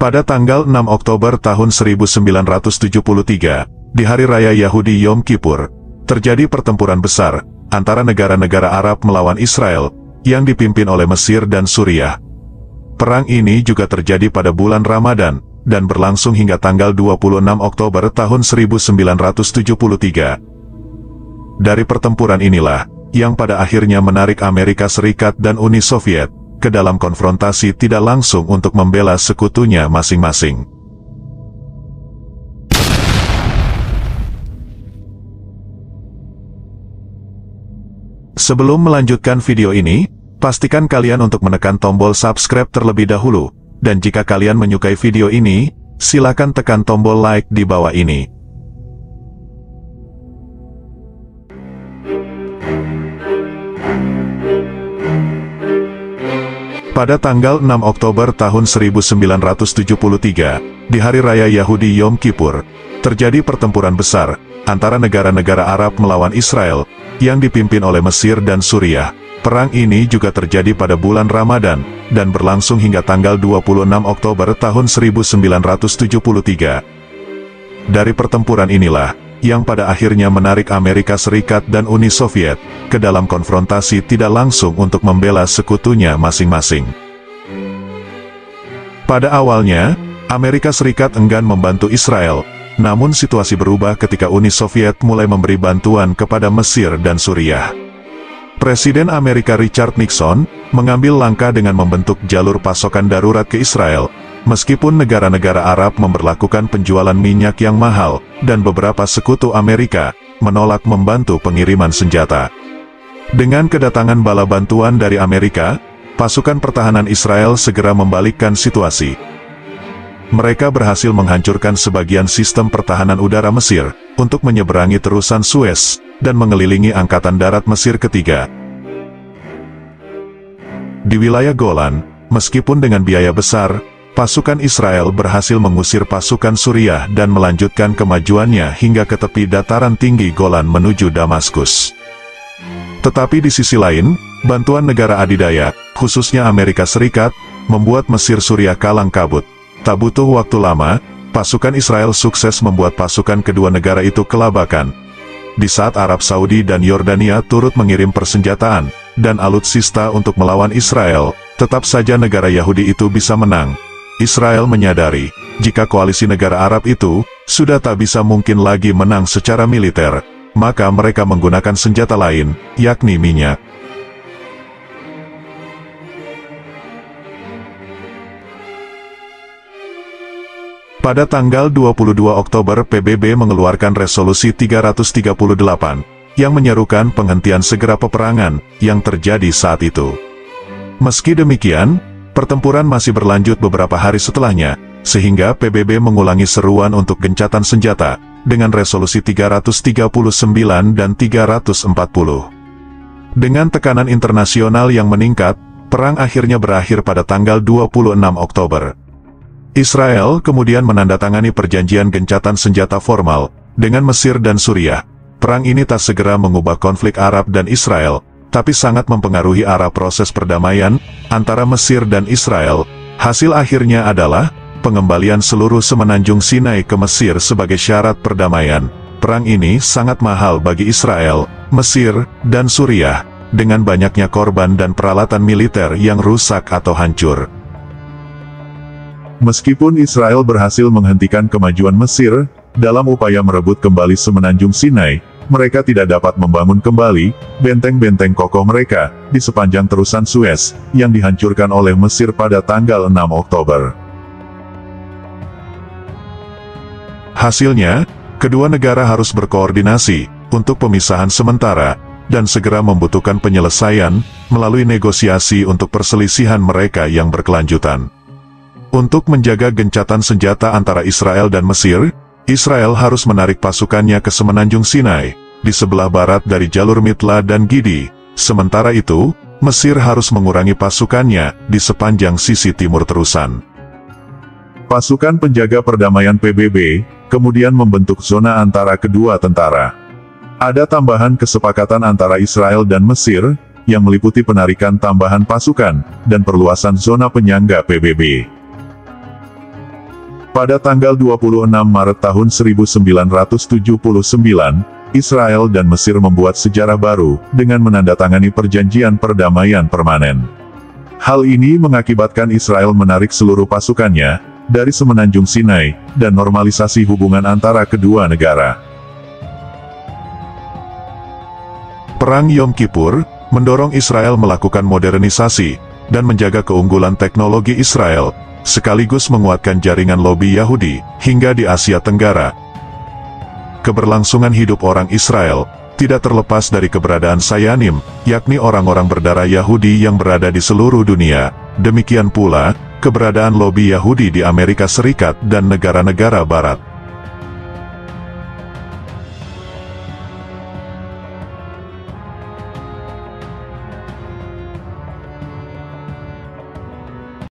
Pada tanggal 6 Oktober tahun 1973, di Hari Raya Yahudi Yom Kippur, terjadi pertempuran besar antara negara-negara Arab melawan Israel, yang dipimpin oleh Mesir dan Suriah. Perang ini juga terjadi pada bulan Ramadan, dan berlangsung hingga tanggal 26 Oktober tahun 1973. Dari pertempuran inilah, yang pada akhirnya menarik Amerika Serikat dan Uni Soviet ke dalam konfrontasi tidak langsung untuk membela sekutunya masing-masing. Sebelum melanjutkan video ini, pastikan kalian untuk menekan tombol subscribe terlebih dahulu, dan jika kalian menyukai video ini, silakan tekan tombol like di bawah ini. Pada tanggal 6 Oktober tahun 1973, di Hari Raya Yahudi Yom Kippur, terjadi pertempuran besar antara negara-negara Arab melawan Israel, yang dipimpin oleh Mesir dan Suriah. Perang ini juga terjadi pada bulan Ramadan, dan berlangsung hingga tanggal 26 Oktober tahun 1973. Dari pertempuran inilah, yang pada akhirnya menarik Amerika Serikat dan Uni Soviet ke dalam konfrontasi tidak langsung untuk membela sekutunya masing-masing. Pada awalnya, Amerika Serikat enggan membantu Israel, namun situasi berubah ketika Uni Soviet mulai memberi bantuan kepada Mesir dan Suriah. Presiden Amerika Richard Nixon mengambil langkah dengan membentuk jalur pasokan darurat ke Israel, meskipun negara-negara Arab memberlakukan penjualan minyak yang mahal, dan beberapa sekutu Amerika menolak membantu pengiriman senjata. Dengan kedatangan bala bantuan dari Amerika, pasukan pertahanan Israel segera membalikkan situasi. Mereka berhasil menghancurkan sebagian sistem pertahanan udara Mesir untuk menyeberangi terusan Suez dan mengelilingi Angkatan Darat Mesir ketiga. Di wilayah Golan, meskipun dengan biaya besar, pasukan Israel berhasil mengusir pasukan Suriah dan melanjutkan kemajuannya hingga ke tepi dataran tinggi Golan menuju Damaskus. Tetapi di sisi lain, bantuan negara adidaya, khususnya Amerika Serikat, membuat Mesir Suriah kalang kabut. Tak butuh waktu lama, pasukan Israel sukses membuat pasukan kedua negara itu kelabakan. Di saat Arab Saudi dan Yordania turut mengirim persenjataan dan alutsista untuk melawan Israel, tetap saja negara Yahudi itu bisa menang. Israel menyadari, jika koalisi negara Arab itu sudah tak bisa mungkin lagi menang secara militer, maka mereka menggunakan senjata lain, yakni minyak. Pada tanggal 22 Oktober PBB mengeluarkan resolusi 338, yang menyerukan penghentian segera peperangan yang terjadi saat itu. Meski demikian, pertempuran masih berlanjut beberapa hari setelahnya, sehingga PBB mengulangi seruan untuk gencatan senjata, dengan resolusi 339 dan 340. Dengan tekanan internasional yang meningkat, perang akhirnya berakhir pada tanggal 26 Oktober. Israel kemudian menandatangani perjanjian gencatan senjata formal dengan Mesir dan Suriah. Perang ini tak segera mengubah konflik Arab dan Israel, tapi sangat mempengaruhi arah proses perdamaian antara Mesir dan Israel. Hasil akhirnya adalah pengembalian seluruh semenanjung Sinai ke Mesir sebagai syarat perdamaian. Perang ini sangat mahal bagi Israel, Mesir, dan Suriah, dengan banyaknya korban dan peralatan militer yang rusak atau hancur. Meskipun Israel berhasil menghentikan kemajuan Mesir dalam upaya merebut kembali semenanjung Sinai, mereka tidak dapat membangun kembali benteng-benteng kokoh mereka di sepanjang terusan Suez yang dihancurkan oleh Mesir pada tanggal 6 Oktober. Hasilnya, kedua negara harus berkoordinasi untuk pemisahan sementara dan segera membutuhkan penyelesaian melalui negosiasi untuk perselisihan mereka yang berkelanjutan. Untuk menjaga gencatan senjata antara Israel dan Mesir, Israel harus menarik pasukannya ke semenanjung Sinai, di sebelah barat dari jalur Mitla dan Gidi. Sementara itu, Mesir harus mengurangi pasukannya di sepanjang sisi timur terusan. Pasukan penjaga perdamaian PBB kemudian membentuk zona antara kedua tentara. Ada tambahan kesepakatan antara Israel dan Mesir, yang meliputi penarikan tambahan pasukan dan perluasan zona penyangga PBB. Pada tanggal 26 Maret tahun 1979, Israel dan Mesir membuat sejarah baru dengan menandatangani perjanjian perdamaian permanen. Hal ini mengakibatkan Israel menarik seluruh pasukannya dari semenanjung Sinai dan normalisasi hubungan antara kedua negara. Perang Yom Kippur mendorong Israel melakukan modernisasi dan menjaga keunggulan teknologi Israel, sekaligus menguatkan jaringan lobi Yahudi hingga di Asia Tenggara. Keberlangsungan hidup orang Israel tidak terlepas dari keberadaan Sayanim, yakni orang-orang berdarah Yahudi yang berada di seluruh dunia. Demikian pula, keberadaan lobi Yahudi di Amerika Serikat dan negara-negara Barat.